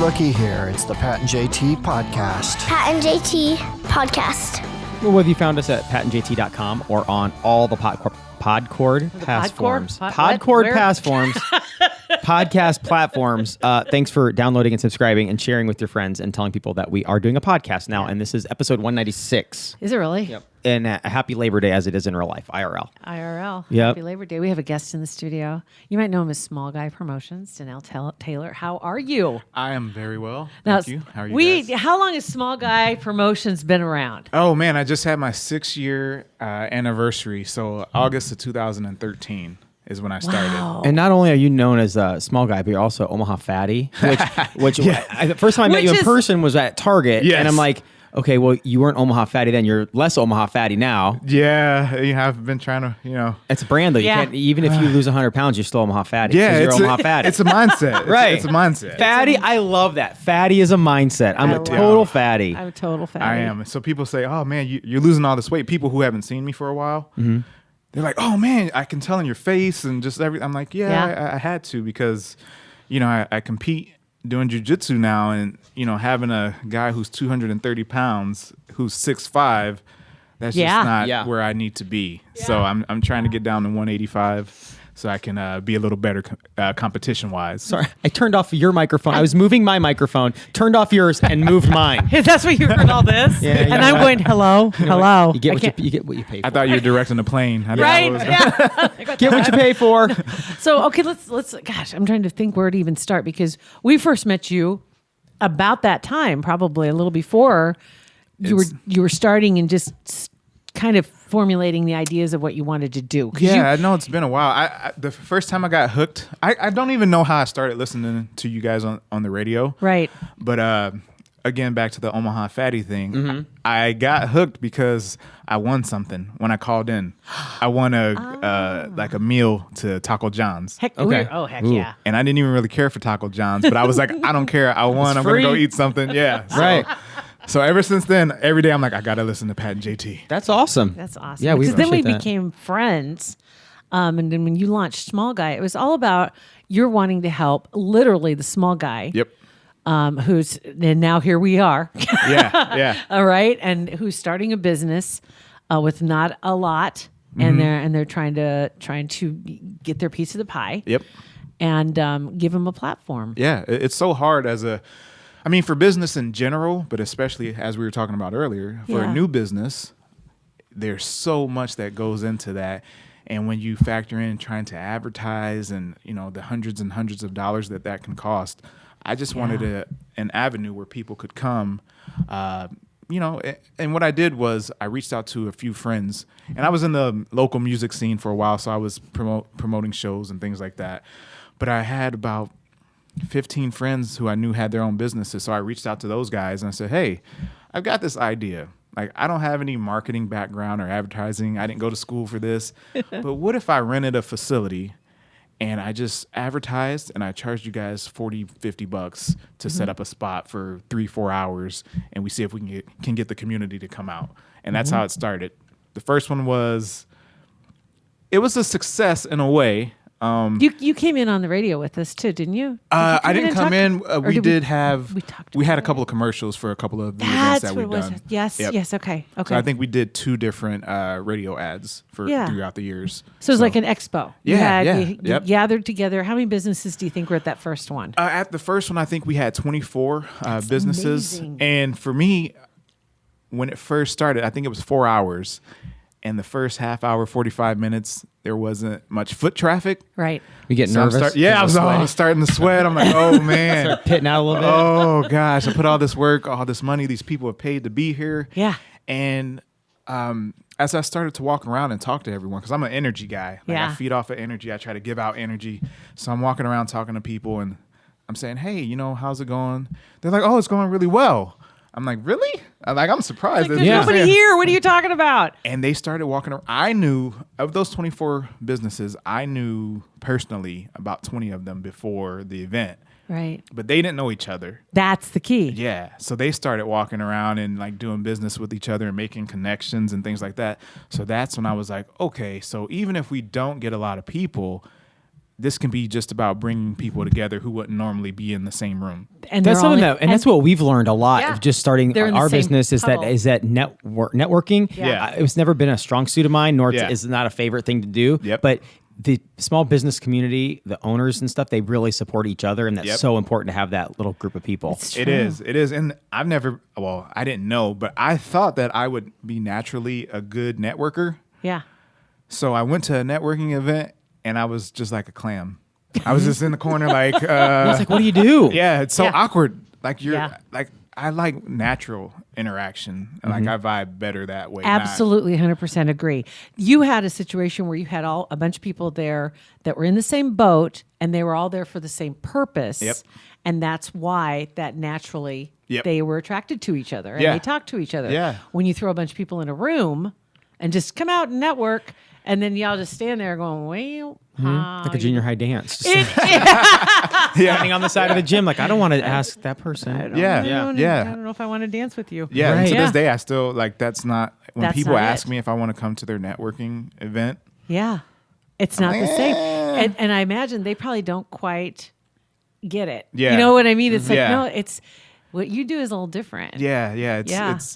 looky here. It's the Pat and JT podcast. Pat and JT podcast. Well, whether you found us at patandjt.com or on all the Podcord pass forms. Podcord pass forms. Podcast platforms. Thanks for downloading and subscribing and sharing with your friends and telling people that we are doing a podcast now. And this is episode 196. Is it really? Yep. And a happy Labor Day as it is in real life, IRL. IRL. Yep. Happy Labor Day. We have a guest in the studio. You might know him as Small Guy Promotions, Danell Taylor. How are you? I am very well. Thank you. How are you guys? How long has Small Guy Promotions been around? Oh, man, I just had my 6-year anniversary. So August of 2013 is when I started. Wow. And not only are you known as a small guy, but you're also Omaha Fatty, which the first time I met you in person was at Target. Yes. And I'm like, okay, well, you weren't Omaha Fatty then. You're less Omaha Fatty now. Yeah, I've been trying to, It's a brand, though. Yeah. You can't, even if you lose 100 pounds, you're still Omaha Fatty. Yeah, you're Omaha Fatty. It's a mindset. Right. It's a mindset. Fatty, I love that. Fatty is a mindset. I'm a total fatty. I'm a total fatty. I am. So people say, oh, man, you're losing all this weight. People who haven't seen me for a while, they're like, oh, man, I can tell in your face and just everything. I'm like, I had to because, I compete doing jiu-jitsu now and, having a guy who's 230 pounds, who's 6'5", that's just not where I need to be. Yeah. So I'm trying to get down to 185 so I can be a little better competition-wise. Sorry, I turned off your microphone. I was moving my microphone, turned off yours, and moved mine. That's what you heard all this? Yeah, and I'm going, hello. You get what you pay for. I thought you were directing a plane. I didn't Right? know it was Get what you pay for. So, okay, let's, gosh, I'm trying to think where to even start because we first met you about that time, probably a little before you were starting and just kind of formulating the ideas of what you wanted to do. Yeah, I know it's been a while. I the first time I got hooked, I don't even know how I started listening to you guys on the radio. Right. But again, back to the Omaha Fatty thing, I got hooked because I won something when I called in. I won a meal to Taco John's. Heck, Okay. Heck yeah. And I didn't even really care for Taco John's, but I was like, I don't care. I won. I'm going to go eat something. Yeah. Right. So ever since then, every day I'm like, I got to listen to Pat and JT. That's awesome. That's awesome. Yeah, because then we appreciate that. became friends. And then when you launched Small Guy, it was all about you're wanting to help literally the small guy. Yep. And now here we are. Yeah. All right. And who's starting a business with not a lot. And they're trying to get their piece of the pie. Yep. And give them a platform. Yeah. It's so hard for business in general, but especially as we were talking about earlier, for a new business, there's so much that goes into that. And when you factor in trying to advertise and, the hundreds and hundreds of dollars that can cost, I just wanted an avenue where people could come, and what I did was I reached out to a few friends, and I was in the local music scene for a while, so I was promoting shows and things like that. But I had about 15 friends who I knew had their own businesses. So I reached out to those guys and I said, hey, I've got this idea. Like, I don't have any marketing background or advertising. I didn't go to school for this. But what if I rented a facility and I just advertised and I charged you guys $40-$50 to set up a spot for 3-4 hours and we see if we can get the community to come out. And that's how it started. The first one it was a success in a way. You came in on the radio with us too, didn't you? I didn't come in. We had a couple about of commercials for a couple of the events that we've done. Yes, Yep. yes, okay. So I think we did 2 different radio ads throughout the years. So it was like an expo. You Yep. gathered together. How many businesses do you think were at that first one? At the first one, I think we had 24 businesses. amazing. And for me, when it first started, I think it was 4 hours. And the first half hour, 45 minutes, there wasn't much foot traffic. Right. You get So nervous? I was starting to sweat. I'm like, oh, man. Start pitting out a little bit? Oh, gosh. I put all this work, all this money. These people have paid to be here. Yeah. And as I started to walk around and talk to everyone, because I'm an energy guy. I feed off of energy. I try to give out energy. So I'm walking around talking to people, and I'm saying, hey, how's it going? They're like, oh, it's going really well. I'm like, really? I'm surprised. There's nobody here. What are you talking about? And they started walking around. I knew, of those 24 businesses, I knew personally about 20 of them before the event. Right. But they didn't know each other. That's the key. Yeah. So they started walking around and doing business with each other and making connections and things like that. So that's when I was like, okay, so even if we don't get a lot of people, this can be just about bringing people together who wouldn't normally be in the same room. And That's they're all something that's what we've learned a lot Yeah. of just starting They're in the our same business huddle. is that networking. Yeah. It's never been a strong suit of mine, nor Yeah. is not a favorite thing to do. Yep. But the small business community, the owners and stuff, they really support each other, and that's Yep. so important to have that little group of people. It is. And I didn't know, but I thought that I would be naturally a good networker. Yeah. So I went to a networking event and I was just like a clam. I was just in the corner like, It's like, what do you do? yeah, it's so Yeah. awkward. Like Yeah. I like natural interaction. And like I vibe better that way. Absolutely, 100% agree. You had a situation where you had a bunch of people there that were in the same boat, and they were all there for the same purpose. Yep. And that's why that naturally Yep. they were attracted to each other and Yeah. they talked to each other. Yeah. When you throw a bunch of people in a room and just come out and network, and then y'all just stand there going, well, Like a junior high dance. Just Yeah. standing on the side of the gym, like, I don't want to ask that person. Yeah. I Yeah. don't know if I want to dance with you. Yeah. And Right. to Yeah. this day, I still like, that's not, when That's people not ask it. me if I want to come to their networking event. Yeah. It's not the same. Eh. And I imagine they probably don't quite get it. Yeah. You know what I mean? It's like, Yeah. no, it's what you do is a little different. Yeah, Yeah.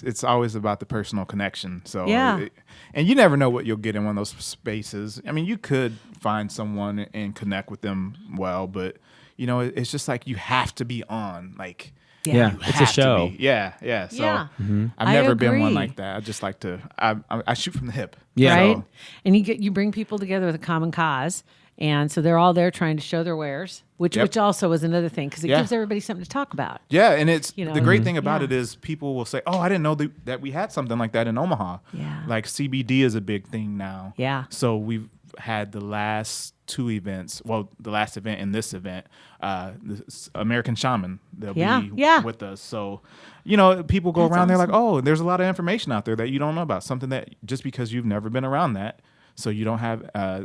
it's always about the personal connection. So Yeah. and you never know what you'll get in one of those spaces. I mean, you could find someone and connect with them well, but you know, it's just like you have to be on. Like, Yeah, you it's a have to show. be. Yeah. So Yeah. I've I never been one agree. like that. I just like to. I shoot from the hip. Yeah. Right. So, And you bring people together with a common cause. And so they're all there trying to show their wares, which Yep. which also is another thing because it Yeah. gives everybody something to talk about. yeah, and it's You know, the great thing about yeah. it is people will say, "Oh, I didn't know that we had something like that in Omaha." Yeah. Like CBD is a big thing now. Yeah. So we've had the last two events. Well, the last event and this event, this American Shaman. They'll Yeah, be yeah. with us. So, you know, people go That's around. They're like, awesome. "Oh, there's a lot of information out there that you don't know about. Something that just because you've never been around that, so you don't have,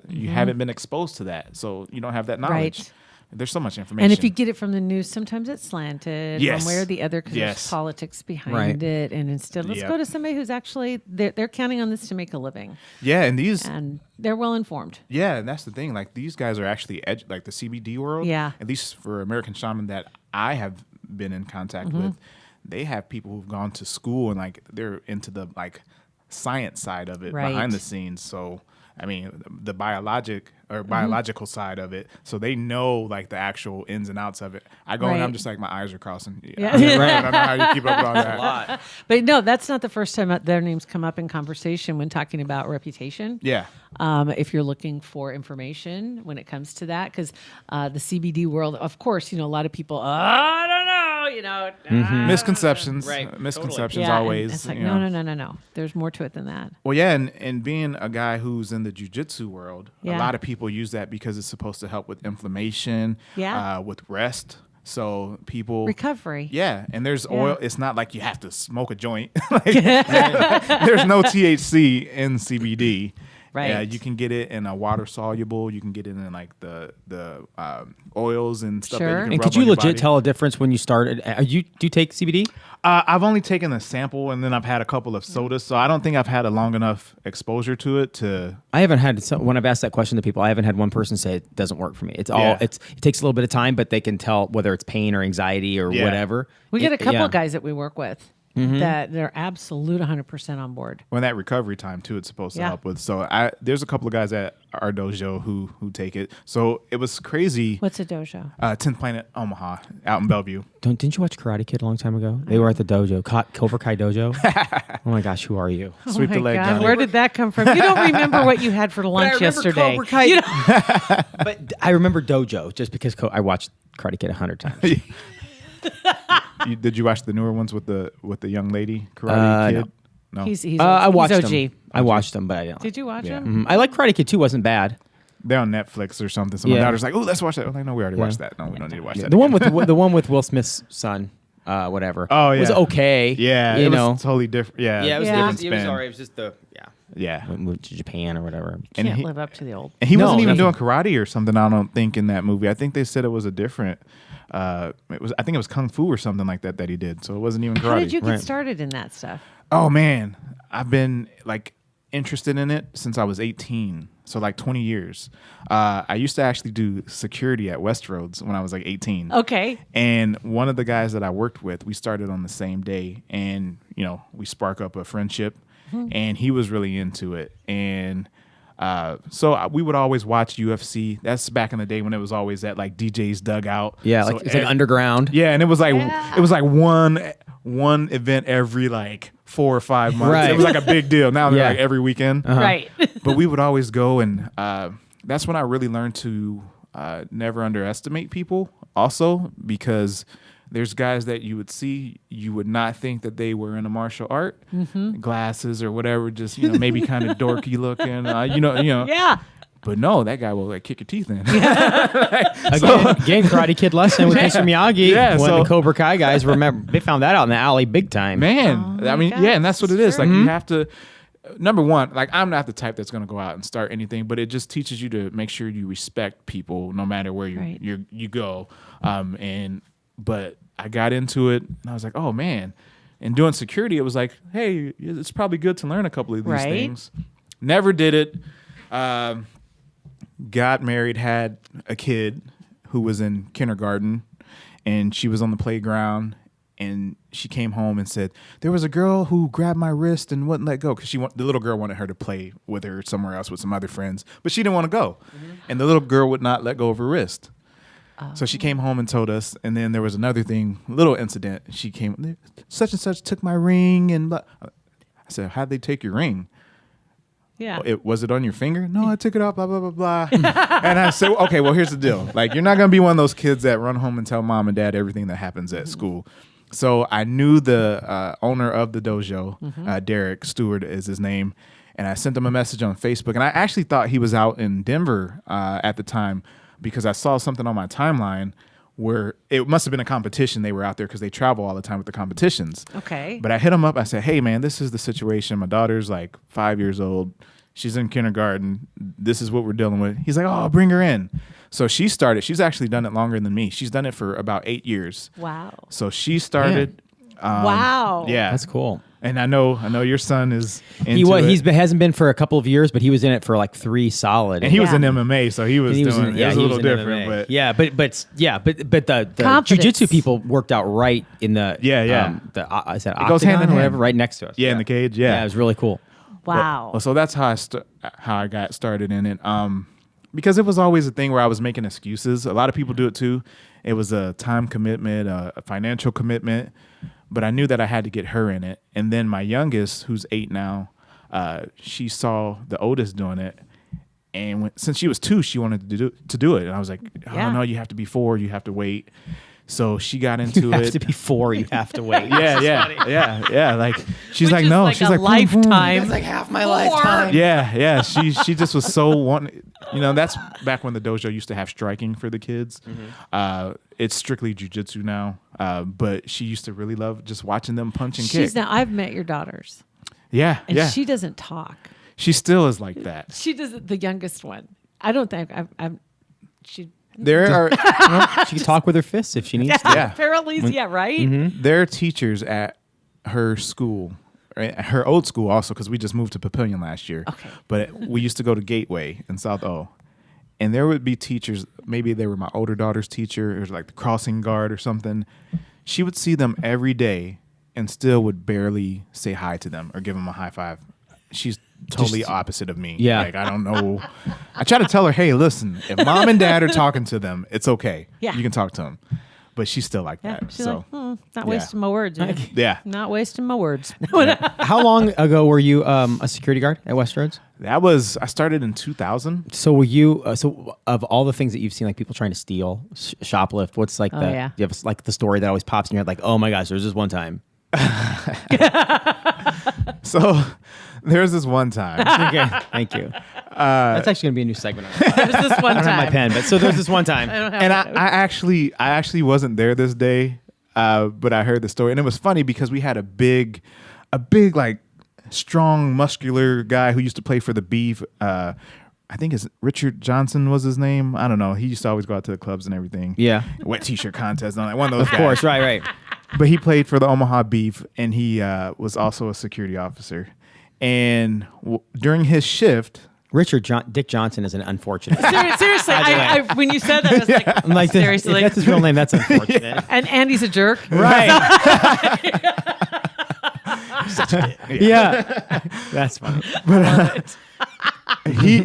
you haven't been exposed to that, so you don't have that knowledge." Right. There's so much information. And if you get it from the news, sometimes it's slanted Yes. one way or the other because Yes. there's politics behind Right. it. And instead, let's Yep. go to somebody who's actually they're counting on this to make a living, yeah, and these and they're well informed. Yeah, and that's the thing. Like these guys are actually like the CBD world. Yeah. At least for American Shaman that I have been in contact Mm-hmm. with, they have people who've gone to school and like they're into the like science side of it Right. behind the scenes. So I mean the biological side of it. So they know like the actual ins and outs of it. I go and Right. I'm just like my eyes are crossing. Yeah. I don't know how you keep up with all that. But no, that's not the first time their names come up in conversation when talking about reputation. Yeah. If you're looking for information when it comes to that, because the CBD world, of course, you know, a lot of people, I don't know, you know. Misconceptions. Right. Misconceptions Yeah, and always. it's like, you know. no. There's more to it than that. Well, yeah, and being a guy who's in the jiu-jitsu world, Yeah. a lot of people use that because it's supposed to help with inflammation, Yeah. with rest. So people Recovery. Yeah, and there's oil. It's not like you have to smoke a joint. Like, there's no THC in CBD. Right. Yeah, you can get it in a water soluble. You can get it in like the oils and stuff. That Sure. you can And rub could on you your legit body. tell a difference when you started? Do you take CBD? I've only taken a sample, and then I've had a couple of sodas, so I don't think I've had a long enough exposure to it to. I haven't had when I've asked that question to people. I haven't had one person say it doesn't work for me. It's all Yeah. it takes a little bit of time, but they can tell whether it's pain or anxiety or Yeah. whatever. We get a couple Yeah. of guys that we work with that they're absolute 100% on board. When that recovery time too, it's supposed to Yeah. help with. So there's a couple of guys at our dojo who take it. So it was crazy. What's a dojo? 10th Planet Omaha out in Bellevue. Didn't you watch Karate Kid a long time ago? They were at the dojo, Cobra Kai dojo. Oh my gosh, who are you? Sweep Oh the my leg, God, Johnny. where did that come from? You don't remember what you had for lunch yesterday. You know- But I remember dojo just because I watched Karate Kid 100 times. Did you watch the newer ones with the young lady karate kid? No. He's I watched OG. them. I watched them, but I didn't. Did you watch him? I like Karate Kid 2. Wasn't bad. They're on Netflix or something. So my Yeah. daughter's like, "Oh, let's watch that." I'm like, "No, we already watched that. No, we don't need to watch that." The one with Will Smith's son, whatever. Oh, yeah. was okay. Yeah, you it know. was totally different. Yeah, Yeah, it was Yeah. different. It It was was alright. It was just Yeah, moved to Japan or whatever. and Can't he, live up to the old. and he No, wasn't even nothing. doing karate or something. I don't think in that movie. I think they said it was a different. I think it was kung fu or something like that he did. So it wasn't even karate. How did you get Right. started in that stuff? Oh man, I've been like interested in it since I was 18. So like 20 years. I used to actually do security at Westroads when I was like 18. Okay. And one of the guys that I worked with, we started on the same day, and we spark up a friendship, and he was really into it. And so we would always watch UFC. That's back in the day when it was always at like DJ's dugout. Yeah, so like it's like underground. Yeah, and it was like one event every like 4 or 5 months. Right. It was like a big deal. Now they're like every weekend. Right. But we would always go, and that's when I really learned to never underestimate people also, because there's guys that you would see, you would not think that they were in a martial art, glasses or whatever, just maybe kind of dorky looking, Yeah. But no, that guy will like kick your teeth in. Again, Karate Kid lesson with Mr. Miyagi. Yeah, when so- the Cobra Kai guys they found that out in the alley big time. Man, I mean, gosh, yeah, and that's what it is. true. Like you have to. Number one, like I'm not the type that's going to go out and start anything, but it just teaches you to make sure you respect people no matter where you go. But I got into it and I was like, oh man. And doing security, it was like, hey, it's probably good to learn a couple of these things. Never did it. Got married, had a kid who was in kindergarten, and she was on the playground, and she came home and said, there was a girl who grabbed my wrist and wouldn't let go, because the little girl wanted her to play with her somewhere else with some other friends, but she didn't want to go. And the little girl would not let go of her wrist. So she came home and told us, and then there was another little incident. She came, such and such took my ring, and blah. I said, how'd they take your ring? Yeah. Was it on your finger? No, I took it off, blah, blah, blah, blah. And I said, okay, well, here's the deal. Like, you're not going to be one of those kids that run home and tell mom and dad everything that happens at school. So I knew the owner of the dojo, Derek Stewart is his name, and I sent him a message on Facebook. And I actually thought he was out in Denver at the time, because I saw something on my timeline where it must have been a competition. They were out there because they travel all the time with the competitions. Okay. But I hit him up. I said, hey, man, this is the situation. My daughter's like 5 years old. She's in kindergarten. This is what we're dealing with. He's like, oh, bring her in. So she started. She's actually done it longer than me. She's done it for about 8 years. Wow. So she started. Wow. Yeah. That's cool. And I know your son is into it. Hasn't been for a couple of years, but he was in it for like 3 solid. And he was in MMA, so he was And doing it was a little different. MMA. But but the Confidence. jiu-jitsu people worked out right in the is that goes hand in octagon or hand. whatever, right next to us. in the cage. Yeah. It was really cool. Wow. Well, so that's how I got started in it. Because it was always a thing where I was making excuses. A lot of people do it too. It was a time commitment, a financial commitment, but I knew that I had to get her in it. And then my youngest, who's 8 now, she saw the oldest doing it. And since she was 2, she wanted to do it. And I was like, oh, no, you have to be 4. You have to wait. So she got into You it. have to be 4. You have to wait. Yeah. Like she's Which like, is no, like she's a like lifetime. That's like half my lifetime. Yeah. She just was so wanting. That's back when the dojo used to have striking for the kids. It's strictly jujitsu now, but she used to really love just watching them punch and kick. I've met your daughters, Yeah, and yeah. she doesn't talk. She still is like that. She doesn't. The youngest one. I don't think she. There are She can talk with her fists if she needs to. Yeah. Apparently, right? there are teachers at her school, right? Her old school also, because we just moved to Papillion last year. Okay. But we used to go to Gateway in South O. And there would be teachers, maybe they were my older daughter's teacher, it was like the crossing guard or something. She would see them every day and still would barely say hi to them or give them a high five. She's totally opposite of me. Yeah. Like, I don't know. I try to tell her, hey, listen, if mom and dad are talking to them, it's okay. Yeah. You can talk to them. But she's still like Yeah. that. She's So, like, not wasting my words. Man. yeah. Not wasting my words. How long ago were you a security guard at Westroads? I started in 2000. So were you? So of all the things that you've seen, like people trying to steal, shoplift, what's like the? yeah. Do you have like the story that always pops in your head? Like, oh my gosh, there's this one time. So there's this one time. Okay, thank you. That's actually gonna be a new segment. There's this one I don't have my time. pen, but so there's this one time. And I actually wasn't there this day, but I heard the story, and it was funny because we had a big like strong, muscular guy who used to play for the Beef. I think it's Richard Johnson was his name. I don't know. He used to always go out to the clubs and everything. Yeah. Wet t-shirt contest and all that. One of those Of course, right. But he played for the Omaha Beef, and he was also a security officer. And during his shift, Dick Johnson is an unfortunate. Seriously, when you said that, I was like, I'm like, seriously. if that's his real name, that's unfortunate. And Andy's a jerk. Right. Yeah. That's funny. he,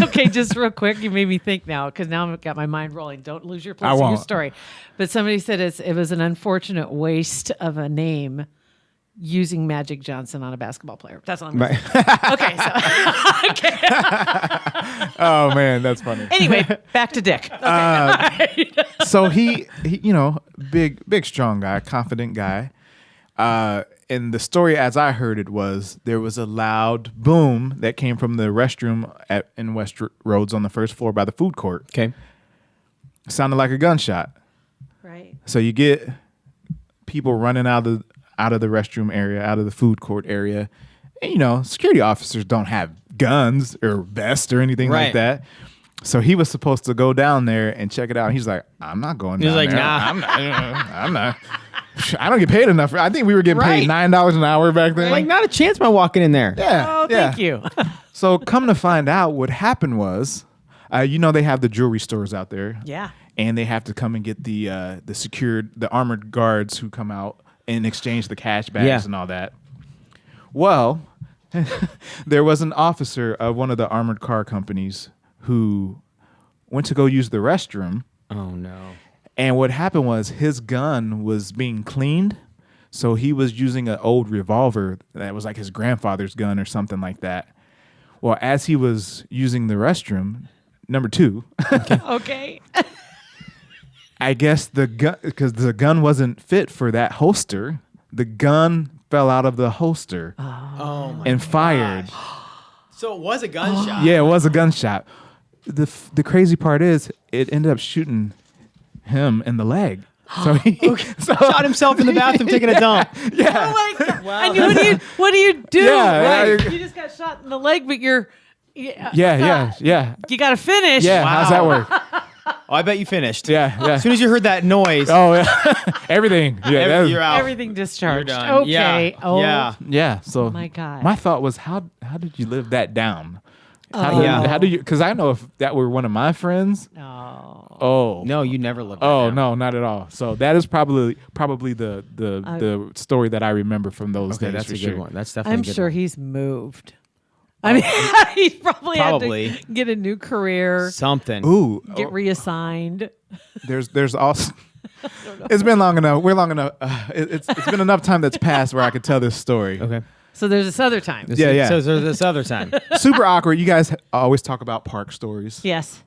Okay, just real quick, you made me think now because now I've got my mind rolling. Don't lose your place I in your won't. story. But somebody said it was an unfortunate waste of a name using Magic Johnson on a basketball player. That's all I'm going to say. Okay, so oh man, that's funny. anyway, back to Dick. Okay. So he, big, strong guy, confident guy. And the story, as I heard it, was there was a loud boom that came from the restroom in West Rhodes on the first floor by the food court. Okay. Sounded like a gunshot. Right. So you get people running out of the restroom area, out of the food court area. And, security officers don't have guns or vests or anything like Right. that. So he was supposed to go down there and check it out. He's like, I'm not going down like, there. nah. I'm not. I don't get paid enough. I think we were getting paid $9 an hour back then. Like, not a chance am I walking in there. Yeah. Oh, thank you. So come to find out, what happened was, they have the jewelry stores out there. Yeah. And they have to come and get the armored guards who come out and exchange the cash bags and all that. Well, there was an officer of one of the armored car companies who went to go use the restroom. Oh, no. And what happened was his gun was being cleaned. So he was using an old revolver that was like his grandfather's gun or something like that. Well, as he was using the restroom, number 2, Okay. I guess because the gun wasn't fit for that holster, the gun fell out of the holster and fired. So it was a gunshot. Yeah, it was a gunshot. The crazy part is it ended up shooting him in the leg. So he Shot himself in the bathroom taking a dump. Yeah. Oh my God. Wow. And what do you do? Yeah, Right. yeah. You just got shot in the leg, but you're Yeah. you got to finish. Yeah. How's that work? Oh, I bet you finished. Yeah. As soon as you heard that noise, Oh yeah. Everything. Yeah. that was- you're out. Everything discharged. You're done. Okay. Yeah. Oh Yeah. Yeah. So my God. my thought was, how did you live that down? Yeah. How do you? Because I know if that were one of my friends. No. Oh. No, you never lived that Oh down. no, not at all. So that is probably the story that I remember from those Okay, days. that's for a sure. good one. That's definitely I'm a good sure one. he's moved. I mean, he's probably had to get a new career, Something. Ooh, get reassigned. there's also. It's been long enough. We're long enough. It's been enough time that's passed where I could tell this story. Okay. So there's this other time. Yeah. So there's this other time. Super awkward. You guys always talk about park stories. Yes.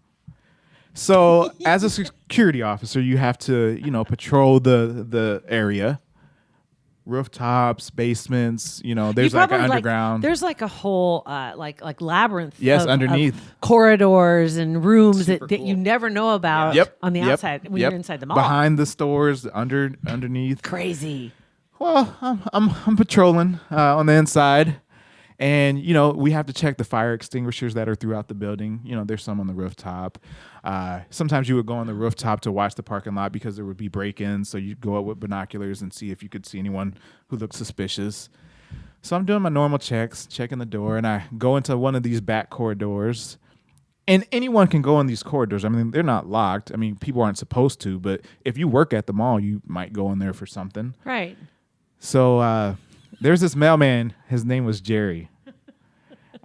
So as a security officer, you have to, patrol the area, rooftops, basements. There's like an underground. There's like a whole like labyrinth. Yes, of underneath. corridors and rooms that cool. you never know about. Yep. On the Yep. outside when Yep. you're inside the mall. Behind the stores, underneath. Crazy. Well, I'm patrolling on the inside, and we have to check the fire extinguishers that are throughout the building. There's some on the rooftop. Sometimes you would go on the rooftop to watch the parking lot because there would be break-ins. So you'd go up with binoculars and see if you could see anyone who looked suspicious. So I'm doing my normal checks, checking the door, and I go into one of these back corridors. And anyone can go in these corridors. I mean, they're not locked. I mean, people aren't supposed to, but if you work at the mall, you might go in there for something. Right. So there's this mailman. His name was Jerry.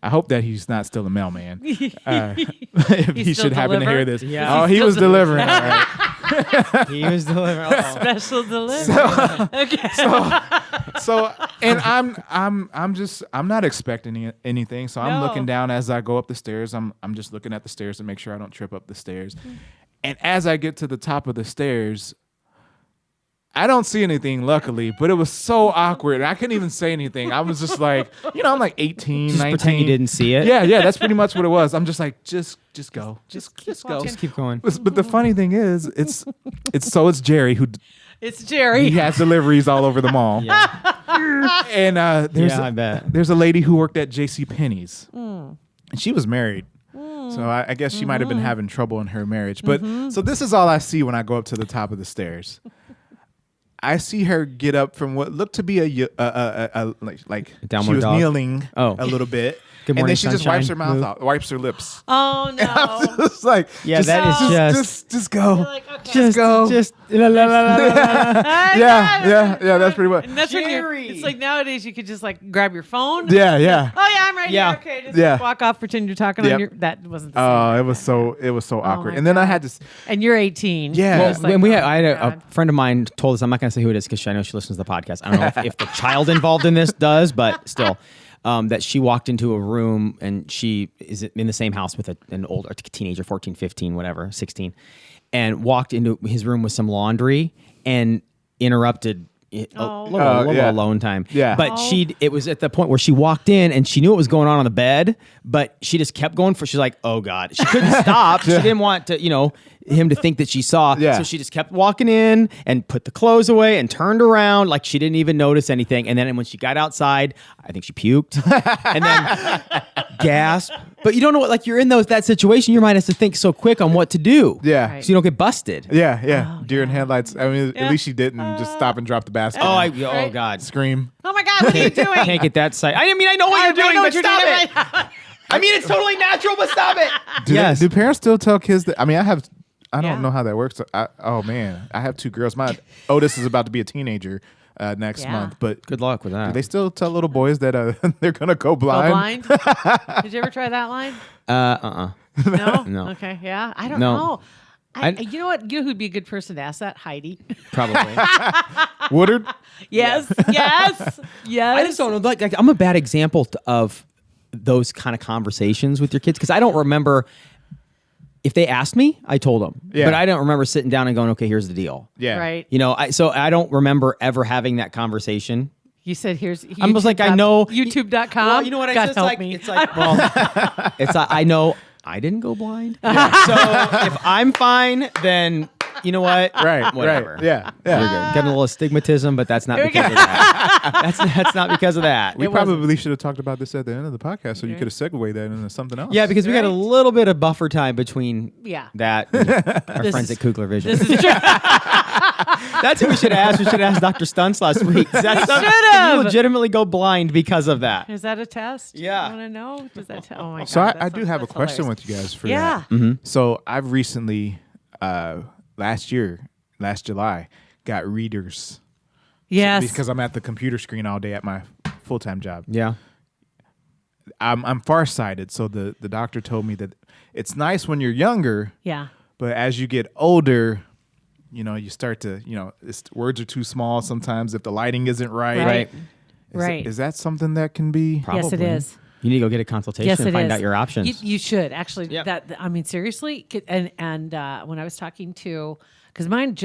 I hope that he's not still a mailman. If he still should happen to hear deliver? this. Yeah. Oh, he still was deliver? delivering. All right. He was delivering. Uh-oh. Special delivery. Okay. So, and I'm not expecting anything. So I'm No. looking down as I go up the stairs. I'm just looking at the stairs to make sure I don't trip up the stairs. And as I get to the top of the stairs, I don't see anything, luckily, but it was so awkward. I couldn't even say anything. I was just like, I'm like 18, Just 19. pretend you didn't see it. Yeah, that's pretty much what it was. I'm just like, just go. Just go. Just keep going. But the funny thing is, it's Jerry who It's Jerry. he has deliveries all over the mall. Yeah. And I bet. there's a lady who worked at J.C. Penney's, and she was married. So I guess she might have been having trouble in her marriage. But so this is all I see when I go up to the top of the stairs. I see her get up from what looked to be like Downward she was dog? kneeling Oh. a little bit. Good and morning, then she just wipes her sunshine. mouth out, wipes her lips. Oh no. Just like, Yeah, that is just go. Like, okay. Just go. Just la, la, la, la, la, la. yeah, that's pretty much. And that's when Jerry. it's like nowadays you could just like grab your phone. Yeah. Oh yeah, I'm right Yeah. here. Okay, just Yeah. walk off, pretend you're talking Yep. on your. That wasn't. The same Oh, back it was then. so awkward. my And then I God. had to. And you're 18. Yeah. You're Well, just like, When oh I had my a God. friend of mine told us, I'm not going to say who it is because I know she listens to the podcast. I don't know if the child involved in this does, but still, that she walked into a room and she is in the same house with an older teenager, 14, 15, whatever, 16, and walked into his room with some laundry and interrupted a little yeah. alone time. Yeah. But it was at the point where she walked in and she knew what was going on the bed, but she just kept going she's like, oh God. She couldn't stop. She didn't want to, him to think that she saw. Yeah. So she just kept walking in and put the clothes away and turned around like she didn't even notice anything. And then when she got outside, I think she puked and then gasped. But you don't know what, like you're in that situation, your mind has to think so quick on what to do. Yeah. Right. So you don't get busted. Yeah. Deer in headlights. I mean, Yeah. at least she didn't just stop and drop the basket. Oh God. Scream. Oh my God, what are you doing? Can't get that sight. I mean, I know what you're doing, know but what you're stop doing it. right now. I mean, it's totally natural, but stop it. Do parents still tell kids that? I mean, I don't Yeah. know how that works. Oh man, I have 2 girls. My oldest is about to be a teenager next Yeah. month. But Good luck with that. do they still tell little boys that they're gonna go Go blind? blind? Did you ever try that line? Uh-uh. No? No. Okay, yeah. I don't No. know. You know what? You know who'd be a good person to ask that? Heidi. Probably. Woodard? Yes. Yes. Yes. I just don't know. Like I'm a bad example of those kind of conversations with your kids because I don't remember if they asked me, I told them. Yeah. But I don't remember sitting down and going, okay, here's the deal. Yeah. Right. So I don't remember ever having that conversation. You said here's. I'm just like, I know. YouTube.com. Well, you know what I God said? help me. It's like, well, I know I didn't go blind. So if I'm fine, then you know what? Right. Whatever. Right. Yeah. We're Yeah. good. Getting a little astigmatism, but that's not because of that. That's not because of that. We probably should have talked about this at the end of the podcast, so you could have segued that into something else. Yeah, because we got a little bit of buffer time between that and our This friends is- at Kugler Vision. This is true. That's what we should have asked. We should have asked Dr. Stunts last week. Did you legitimately go blind because of that? Is that a test? Yeah. I want to know. Does that? Oh my God. So I that's do have a that's question hilarious. with you guys for Yeah. that. So I've recently, last July, got readers. Yes. Because I'm at the computer screen all day at my full-time job. Yeah. I'm farsighted, so the doctor told me that it's nice when you're younger, Yeah. but as you get older, you start to, words are too small sometimes if the lighting isn't right. Right. Is, Right. Is that something that can be? Yes, it is. You need to go get a consultation Yes, and it find is. out your options. You should actually. Yep. That I mean, seriously. And when I was talking to, because mine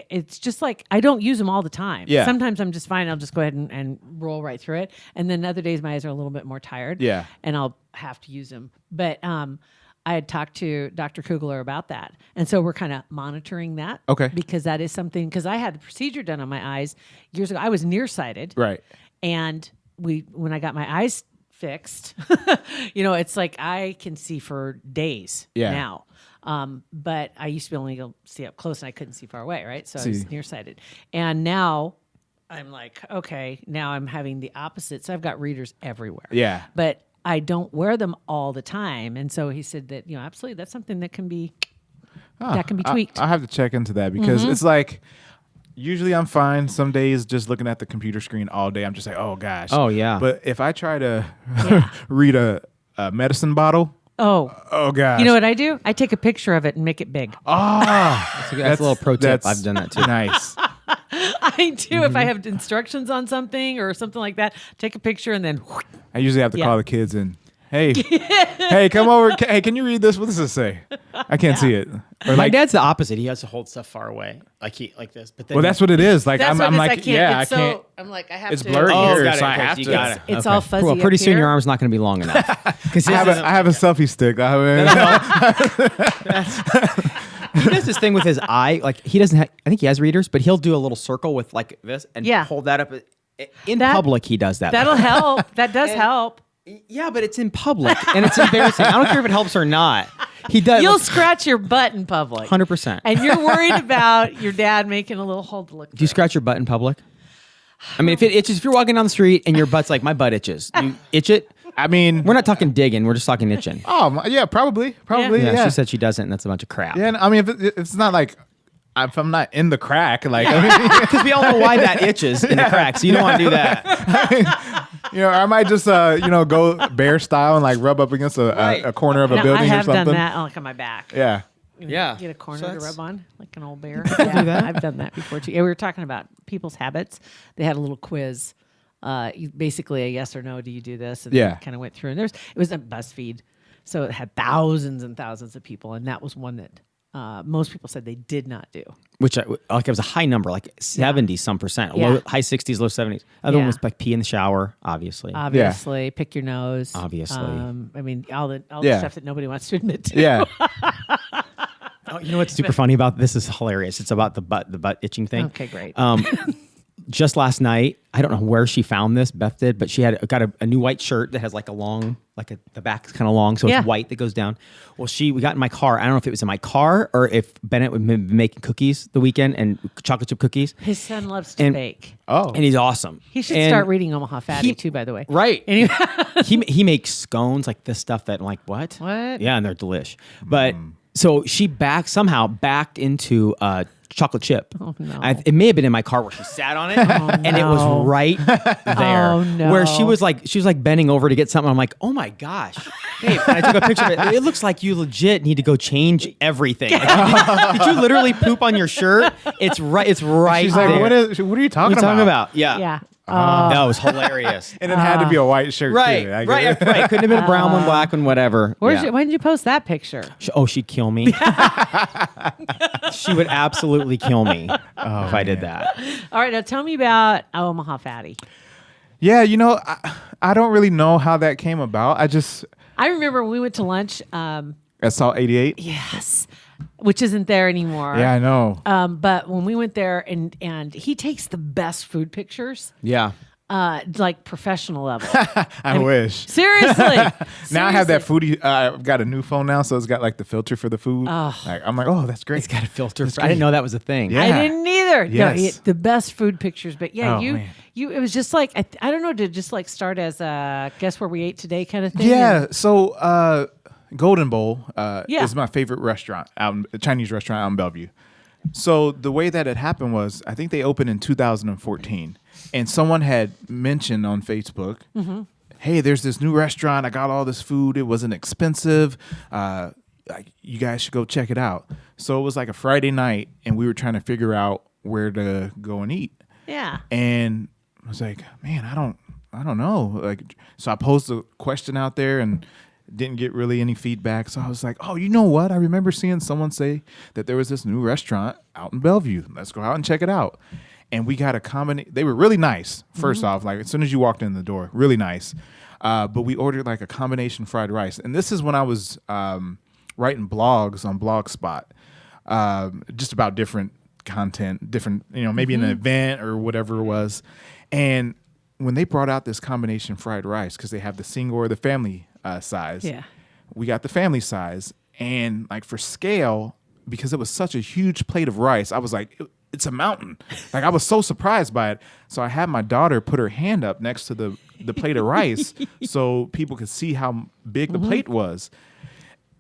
it's just like I don't use them all the time. Yeah. Sometimes I'm just fine. I'll just go ahead and roll right through it. And then other days my eyes are a little bit more tired. Yeah. And I'll have to use them. But I had talked to Dr. Kugler about that. And so we're kind of monitoring that. Okay. Because that is something, because I had a procedure done on my eyes years ago. I was nearsighted. Right. And when I got my eyes fixed, it's like I can see for days now. But I used to be able to go see up close and I couldn't see far away, right? So I was nearsighted. And now I'm like, okay, now I'm having the opposite. So I've got readers everywhere. Yeah. But I don't wear them all the time. And so he said that, absolutely, that's something that can be tweaked. I'll have to check into that because it's like, usually I'm fine. Some days just looking at the computer screen all day, I'm just like, oh gosh. Oh, yeah. But if I try to read a medicine bottle, oh gosh. You know what I do? I take a picture of it and make it big. That's a little pro tip. I've done that too. Nice. I do. If I have instructions on something or something like that, take a picture and then. I usually have to Yeah. call the kids and, hey, come over. Hey, can you read this? What does this say? I can't see it. Or My dad's the opposite. He has to hold stuff far away, like this. But then well, that's what it is. Like That's I'm what it is. like, I can't. yeah, It's I can't. I'm like, I have It's to. blurry Oh, here, got it. so I Okay, have you to. got it. It's all fuzzy. Well, pretty up soon here. your arm's not going to be long enough. Because I have a selfie stick. he does this thing with his eye. Like he doesn't. I think he has readers, but he'll do a little circle with like this and hold that up. In public, he does that. That'll help. That does help. Yeah, but it's in public and it's embarrassing. I don't care if it helps or not. He does. You'll scratch your butt in public. 100%. And you're worried about your dad making a little hole to look Do you through. scratch your butt in public? I mean, if it itches, if you're walking down the street and your butt's like, my butt itches, you itch it? I mean, We're not talking digging. We're just talking itching. yeah, probably. Yeah, she said she doesn't, and that's a bunch of crap. Yeah, and I mean, if it's not like if I'm not in the crack, like Because we all know why that itches in the crack, so you don't want to do that. I might just go bear style and like rub up against a corner of a Now, building I or have something. done that like on my back. Yeah. Yeah. Get a corner So to that's- rub on like an old bear. Yeah, I've done that before too. Yeah, we were talking about people's habits. They had a little quiz. Basically a yes or no. Do you do this? And Yeah. kind of went through. And it was a BuzzFeed, so it had thousands and thousands of people, and that was one that most people said they did not do. Which it was a high number, like 70 some percent, Yeah. high 60s, low 70s. Other one Yeah. was like pee in the shower, obviously. Obviously, pick your nose. Obviously. I mean all the Yeah. stuff that nobody wants to admit to. Yeah. Oh, you know what's super funny about this is hilarious. It's about the butt itching thing. Okay, great. Just last night, I don't know where she found this, Beth did, but she got a new white shirt that has like a long, the back's kind of long, so Yeah. it's white that goes down. Well, we got in my car. I don't know if it was in my car or if Bennett would be making cookies the weekend and chocolate chip cookies. His son loves to bake. Oh. And he's awesome. He should And start reading Omaha Fatty he- too, by the way. Right. Anyway. he makes scones, like this stuff that I'm like, what? What? Yeah, and they're delish. But so she somehow backed into chocolate chip. Oh, no. It may have been in my car where she sat on it, and it was no. right there. Oh, no. Where she was like bending over to get something. I'm like, oh my gosh, babe. And I took a picture of it. It looks like you legit need to go change everything. Like, did you literally poop on your shirt? It's right. It's right. She's there. like, what are you What are you talking talking about? Yeah. Yeah. That was hilarious. And it had to be a white shirt Right, too. I get right, it. right. Couldn't have been a brown one, black one, whatever. Yeah. When did you post that picture? She'd kill me. She would absolutely kill me if I did that. All right, now tell me about Omaha Fatty. Yeah, I don't really know how that came about. I remember when we went to lunch. At Salt 88. Yes, which isn't there anymore. Yeah, I know. But when we went there, and he takes the best food pictures, Yeah. like professional level. I wish. Seriously. Now I have that foodie. I've got a new phone now, so it's got like the filter for the food. I'm like, oh, that's great. It's got a filter. I didn't know that was a thing. Yeah. I didn't either. No, Yes. the best food pictures. But yeah, Oh, man. it was just like I don't know, to just like start as a guess where we ate today kind of thing. Yeah. So Golden Bowl Yeah. is my favorite restaurant, a Chinese restaurant out in Bellevue. So the way that it happened was, I think they opened in 2014, and someone had mentioned on Facebook, "Hey, there's this new restaurant. I got all this food. It wasn't expensive. You guys should go check it out." So it was like a Friday night, and we were trying to figure out where to go and eat. Yeah. And I was like, man, I don't know. Like, so I posed a question out there and didn't get really any feedback. So I was like, oh, you know what? I remember seeing someone say that there was this new restaurant out in Bellevue. Let's go out and check it out. And we got a combination. They were really nice. First off, like as soon as you walked in the door, really nice. But we ordered like a combination fried rice. And this is when I was writing blogs on Blogspot, just about different content, different, maybe an event or whatever it was. And when they brought out this combination fried rice, because they have the single or the family size, Yeah. we got the family size. And like for scale, because it was such a huge plate of rice, I was like, it's a mountain. Like I was so surprised by it. So I had my daughter put her hand up next to the plate of rice so people could see how big the plate was.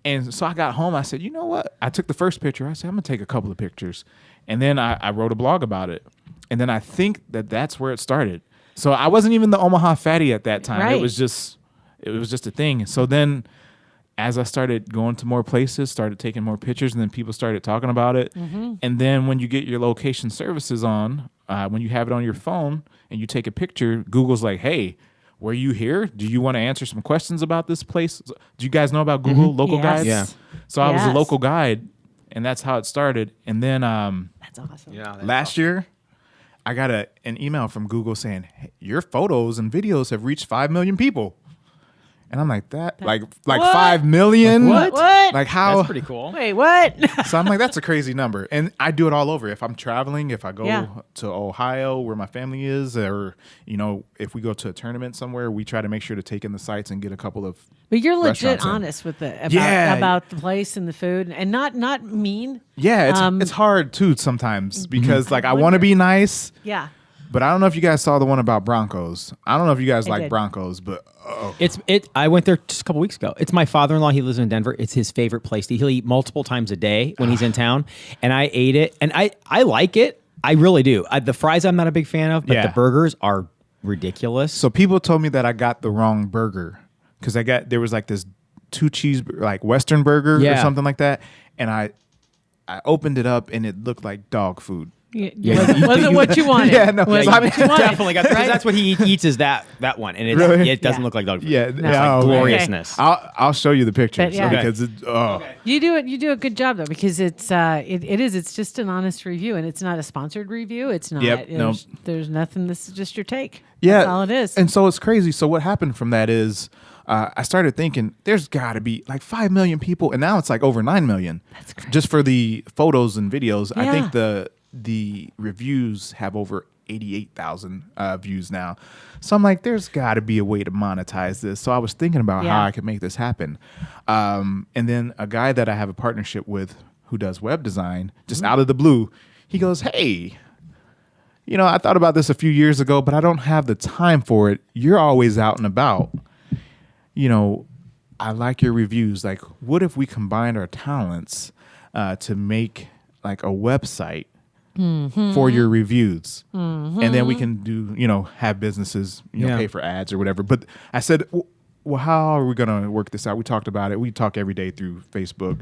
And so I got home. I said, you know what? I took the first picture. I said, I'm going to take a couple of pictures. And then I wrote a blog about it. And then I think that's where it started. So I wasn't even the Omaha Fatty at that time. Right. It was just a thing. So then as I started going to more places, started taking more pictures, and then people started talking about it. And then when you get your location services on, when you have it on your phone and you take a picture, Google's like, hey, were you here? Do you want to answer some questions about this place? Do you guys know about Google local Yes. guides? Yeah. So I was a Yes. local guide, and that's how it started. And then That's awesome. last year, I got an email from Google saying, hey, your photos and videos have reached 5 million people. And I'm like, like What? 5 million? What? Like how? That's pretty cool. Wait, what? So I'm like, that's a crazy number. And I do it all over. If I'm traveling, if I go Yeah. to Ohio where my family is, or, if we go to a tournament somewhere, we try to make sure to take in the sites and get a couple of But you're legit restaurants in. honest with Yeah. about the place and the food, and not mean. Yeah, it's hard too sometimes because like I want to wonder. be nice, Yeah. but I don't know if you guys saw the one about Broncos. I don't know if you guys like did. Broncos, but I went there just a couple weeks ago. It's my father-in-law. He lives in Denver. It's his favorite place. He'll eat multiple times a day when he's in town. And I ate it, and I like it. I really do. The fries I'm not a big fan of, but Yeah. the burgers are ridiculous. so people told me that I got the wrong burger because there was like this 2 cheese like Western burger or Yeah. something like that, and I opened it up and it looked like dog food. Wasn't what you wanted. Yeah, no, Wasn't I what you wanted. Definitely got because that's what he eats is that one, and it doesn't Yeah. look like dog food. Yeah, It's yeah, like okay. gloriousness. I'll show you the pictures But, yeah. because You do a good job though, because it's just an honest review, and it's not a sponsored review. It's not. Yep, no. There's nothing. This is just your take. yeah, That's all it is. And so it's crazy. So what happened from that is I started thinking there's got to be like 5 million people, and now it's like over 9 million. That's crazy. Just for the photos and videos. I Yeah. think the reviews have over 88,000 views now. So I'm like, there's got to be a way to monetize this. So I was thinking about Yeah. how I could make this happen. And then a guy that I have a partnership with who does web design, just out of the blue, he goes, hey, I thought about this a few years ago, but I don't have the time for it. You're always out and about. I like your reviews. Like, what if we combined our talents to make like a website for your reviews, and then we can do, have businesses, Yeah. pay for ads or whatever. But I said, well, how are we going to work this out? We talked about it. We talk every day through Facebook,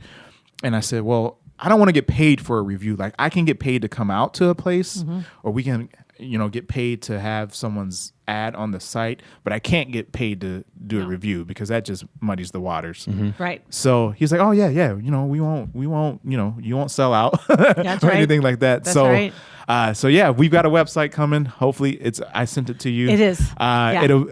and I said, well, I don't want to get paid for a review. Like, I can get paid to come out to a place, or we can, get paid to have someone's ad on the site, but I can't get paid to do a review because that just muddies the waters. Right. So he's like, oh yeah, we won't, you won't sell out That's or right. anything like that. That's so, right. So yeah, we've got a website coming. Hopefully I sent it to you. It is. Yeah.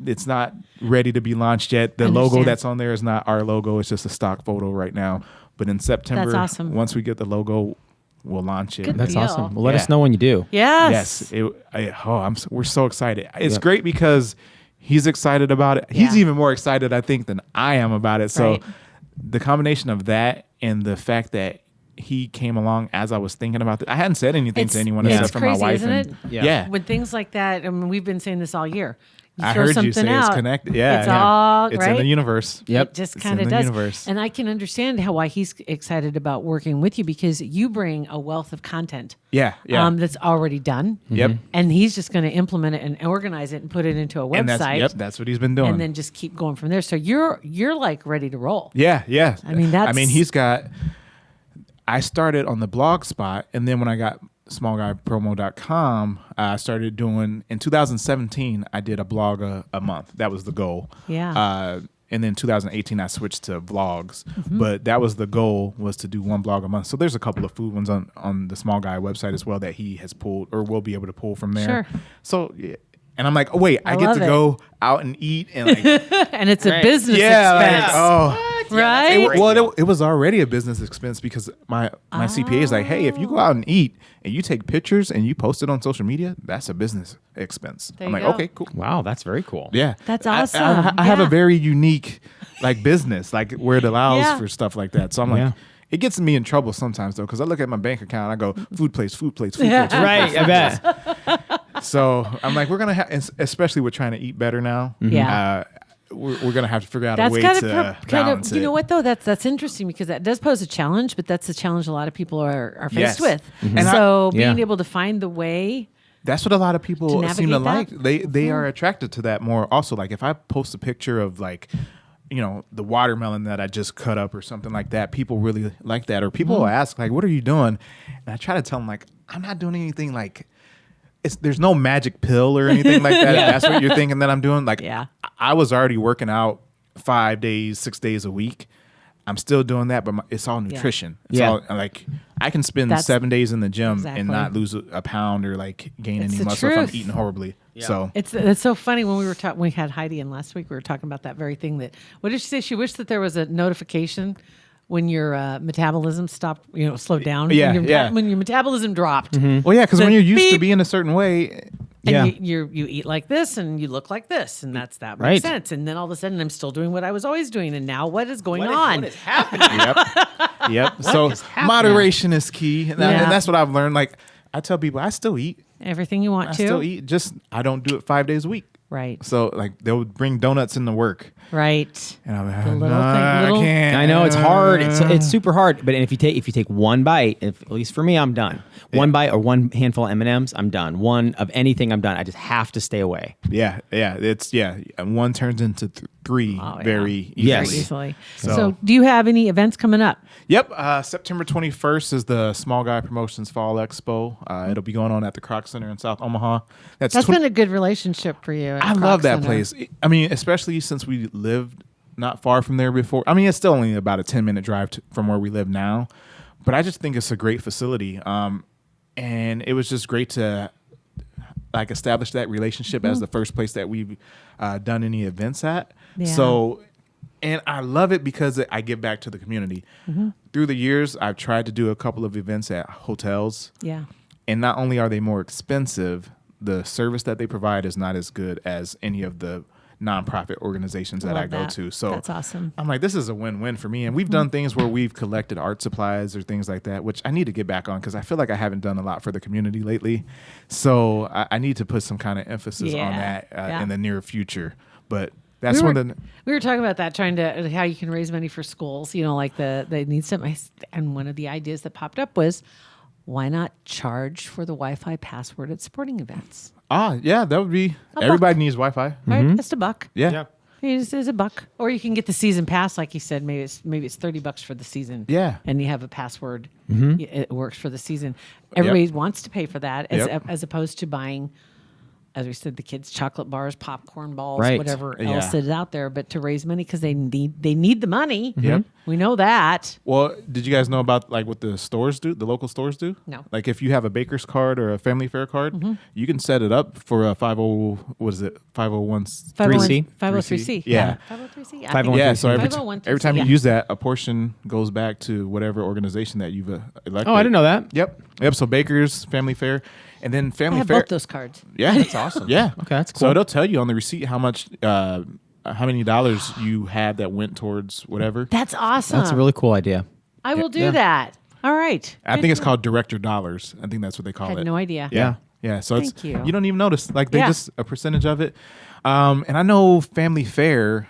It's not ready to be launched yet. The logo Understand. that's on there is not our logo. It's just a stock photo right now. But in September, That's awesome. once we get the logo, we'll launch it. Good That's deal. awesome. Well, let Yeah. us know when you do. Yes. We're so excited. It's Yep. great because he's excited about it. He's Yeah. even more excited, I think, than I am about it. So Right. the combination of that and the fact that he came along as I was thinking about it. I hadn't said anything to anyone it's except for my crazy, wife. isn't and, it? Yeah. When things like that, we've been saying this all year. You I throw heard you something say out, it's connected. Yeah, it's yeah. all It's right. in the universe. Yep. It just It's kind in of the does. universe. And I can understand why he's excited about working with you, because you bring a wealth of content Yeah, yeah. that's already done. Yep. And he's just going to implement it and organize it and put it into a And website. that's what he's been doing. And then just keep going from there. So you're like ready to roll. Yeah, yeah. I mean, he's got. I started on the blog spot, and then when I got smallguypromo.com, I started doing in 2017. I did a blog a month. That was the goal. Yeah. And then 2018, I switched to vlogs, but that was the goal, was to do one blog a month. So there's a couple of food ones on the Small Guy website as well that he has pulled or will be able to pull from there. Sure. So yeah. And I'm like, oh wait, I get love to it. go out and eat and like, And it's a Right. business yeah, expense. like, oh. right? It was already a business expense because my CPA is like, hey, if you go out and eat and you take pictures and you post it on social media, that's a business expense. There I'm you like, go. okay, cool. Wow, that's very cool. Yeah. That's I awesome. have a Yeah. very unique like business, like where it allows Yeah. for stuff like that. So I'm Yeah. like, it gets me in trouble sometimes though, because I look at my bank account, I go, food plates. Right, I bet. So I'm like, we're gonna have, especially with trying to eat better now. Yeah. We're gonna have to figure out That's a way kind to of balance you it. know what though, that's interesting, because that does pose a challenge, but that's a challenge a lot of people are Yes. faced with. And So Yeah. being able to find the way. That's what a lot of people seem to navigate like. that? They are attracted to that more. Also, like if I post a picture of like, the watermelon that I just cut up or something like that, people really like that. Or people will ask like, "What are you doing?" And I try to tell them like, "I'm not doing anything like." There's no magic pill or anything like that. If that's what you're thinking that I'm doing. Like, Yeah. I was already working out 5 days, 6 days a week. I'm still doing that, but it's all nutrition. It's Yeah. all like I can spend 7 days in the gym and not lose a pound or like gain It's any the muscle if I'm truth. eating horribly. Yeah. So It's so funny when we were we had Heidi in last week. We were talking about that very thing. That what did she say? She wished that there was a notification when your metabolism stopped, slowed down. Yeah, when your metabolism dropped. well, yeah, because when you're used to beep. being a certain way, And you eat like this and you look like this, and that makes Right. sense. And then all of a sudden, I'm still doing what I was always doing, and now what is going on? What is happening? yep. So moderation is key, and Yeah. that's what I've learned. Like I tell people, I still eat. Everything you want I to. still eat. Just I don't do it 5 days a week. Right. So like they would bring donuts into work, Right. and I'm like, The little "No, thing- I can't. I know it's hard. It's super hard. But if you take one bite, at least for me, I'm done. One bite or one handful of M&Ms, I'm done. One of anything, I'm done. I just have to stay away. Yeah. And one turns into three Oh, yeah. very easily. Yes. Very easily. So- So, do you have any events coming up? Yep. September 21st is the Small Guy Promotions Fall Expo. It'll be going on at the Croc Center in South Omaha. That's been a good relationship for you. I love that place. I mean, especially since we lived not far from there before. I mean, it's still only about a 10-minute drive from where we live now, but I just think it's a great facility. And it was just great to like establish that relationship as the first place that we've done any events at. Yeah. So, and I love it because I give back to the community. Through the years, I've tried to do a couple of events at hotels. Yeah. And not only are they more expensive, the service that they provide is not as good as any of the nonprofit organizations that I Love go that. to. So That's awesome. I'm like, this is a win-win for me. And we've done things where we've collected art supplies or things like that, which I need to get back on because I feel like I haven't done a lot for the community lately. So I need to put some kind of emphasis on that in the near future. But that's we one were talking about that, trying to how you can raise money for schools. Like they need some. And one of the ideas that popped up was, why not charge for the Wi-Fi password at sporting events? yeah, that would be. Everybody needs Wi-Fi. Right, just $1. Yeah. It's $1, or you can get the season pass, like you said. Maybe it's $30 for the season. Yeah. and you have a password. It works for the season. Everybody wants to pay for that, as opposed to buying, as we said, the kids' chocolate bars, popcorn balls, Right. whatever Yeah. else is out there. But to raise money because they need the money. Yep. We know that. Well, did you guys know about like what the stores do? The local stores do? No. Like if you have a baker's card or a family fare card, you can set it up for a 501 3C? 503C. Yeah. 503C. 501. Yeah, so every 501(c)(3) time you yeah. use that, a portion goes back to whatever organization that you've elected. Oh, I didn't know that. Yep. So Baker's, Family Fare, and then I Family have Fare. both those cards. Yeah, that's awesome. Yeah. Okay, that's So cool. it'll tell you on the receipt how much, how many dollars you had that went towards whatever. That's awesome. That's a really cool idea. I will do that. All right. I think it's called Director Dollars. I think that's what they call I it. had no idea. Yeah. Yeah. So Thank you. you don't even notice. Like they Yeah. just a percentage of it. And I know Family Fare,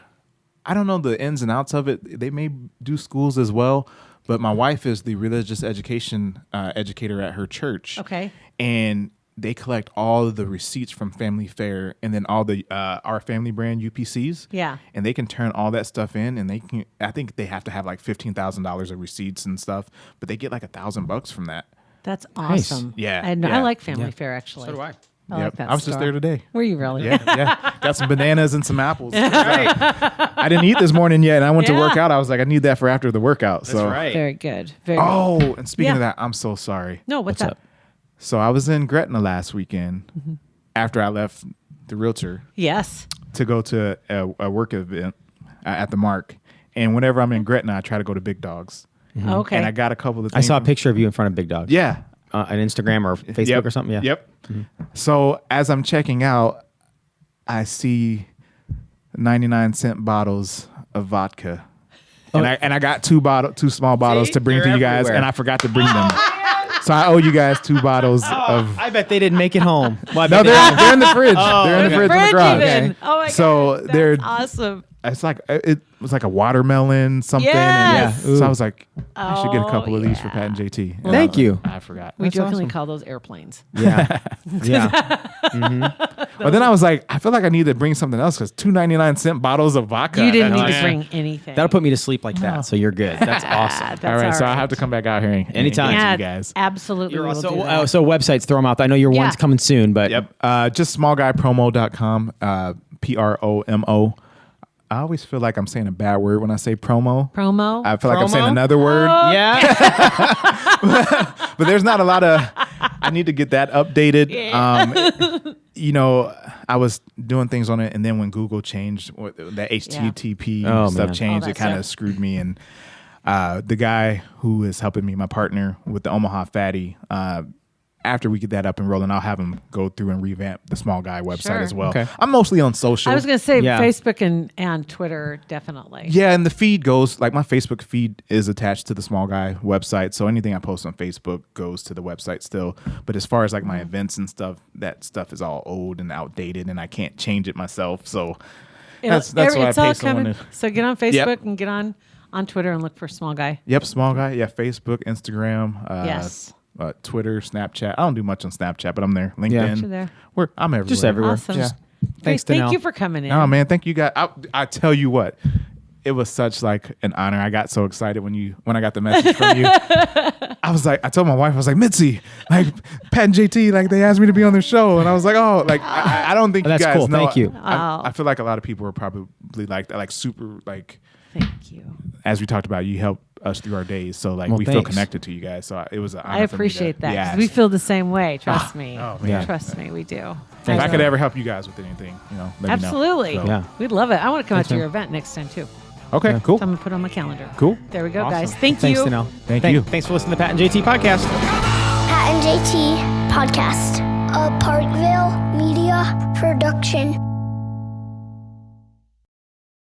I don't know the ins and outs of it. They may do schools as well, but my wife is the religious education educator at her church. Okay. And they collect all of the receipts from Family Fare and then all the our family brand UPCs. Yeah. And they can turn all that stuff in, and they can. I think they have to have like $15,000 of receipts and stuff, but they get like $1,000 from that. That's Nice. awesome. Yeah, I yeah. like Family Fare, actually. So do I. I like that I was just store. there today. Were you really? Yeah. Got some bananas and some apples. I didn't eat this morning yet, and I went to work out. I was like, I need that for after the workout. So. Very good. Very good. Oh, and speaking Yeah. of that, I'm so sorry. No, what's up? So I was in Gretna last weekend after I left the realtor Yes. to go to a work event at the Mark. And whenever I'm in Gretna, I try to go to Big Dogs. Okay. And I got a couple of I things. saw a picture of you in front of Big Dog. Yeah. On Instagram or Facebook or something. Yeah. Yep. So as I'm checking out, I see 99-cent bottles of vodka. And I got two small bottles to bring to They're you guys, everywhere. and I forgot to bring them. So I owe you guys 2 bottles of. I bet they didn't make it home. Well, I No, bet they- they're in the fridge. They're in the fridge in the Fridge garage. even. Oh my So God. they're That's awesome. it's like it was like a watermelon something. Yes. And so I was like, I should get a Oh, couple of these for yeah. Pat and JT. And Thank you. I forgot. We That's jokingly awesome. call those airplanes. Yeah. Yeah. But then I was like, I feel like I need to bring something else because 2.99-cent bottles of vodka. You didn't That's- need to bring anything. That'll put me to sleep like that. So you're good. That's awesome. That's all right, so I have to come back out here and Anytime. and get Yeah, you guys. absolutely. You're we will also do that. so websites, throw them out. I know your one's coming soon, but Yep. Just smallguypromo.com, PROMO. I always feel like I'm saying a bad word when I say promo. Promo? I feel like I'm saying Promo? another word. Yeah. But there's not a lot of. I need to get that updated. I was doing things on it, and then when Google changed, that HTTP stuff man. changed, All it that kind of stuff. screwed me. And the guy who is helping me, my partner with the Omaha Fatty, after we get that up and rolling, I'll have him go through and revamp the Small Guy website Sure. as well. Okay. I'm mostly on social. I was going to say Yeah. Facebook and Twitter, definitely. Yeah, and the feed goes, like my Facebook feed is attached to the Small Guy website. So anything I post on Facebook goes to the website still. But as far as like my events and stuff, that stuff is all old and outdated and I can't change it myself. So that's why I it's all pay someone coming. to. So get on Facebook and get on Twitter and look for Small Guy. Yep, Small Guy. Yeah, Facebook, Instagram, Yes. Twitter, Snapchat. I don't do much on Snapchat, but I'm there. LinkedIn. Yeah. You're there. I'm everywhere. Just everywhere. Awesome. Yeah. Thanks, Thank Danell. you for coming in. Oh man, thank you guys. I tell you what, it was such like an honor. I got so excited when I got the message from you. I was like, I told my wife, I was like, Mitzi, like Pat and JT, like they asked me to be on their show, and I was like, oh, like I don't think That's you guys cool. know. Thank you. I feel like a lot of people are probably like that, like super like. Thank you. As we talked about, you help us through our days, so like Well, we feel thanks. connected to you guys. So it was an honor I for me appreciate to that. be 'Cause asked. we feel the same way. Trust me. Oh, man. Trust me, we do. If I could ever help you guys with anything, let me know. Absolutely. So- Yeah. We'd love it. I want to come out Thanks, to man. your event next time too. Okay, Yeah. cool. So I'm going to put it on my calendar. Cool. There we go, Awesome. guys. Thanks Thanks, you. Danell. Thank you. Thanks for listening to the Pat and JT podcast. Pat and JT Podcast. A Parkville Media Production.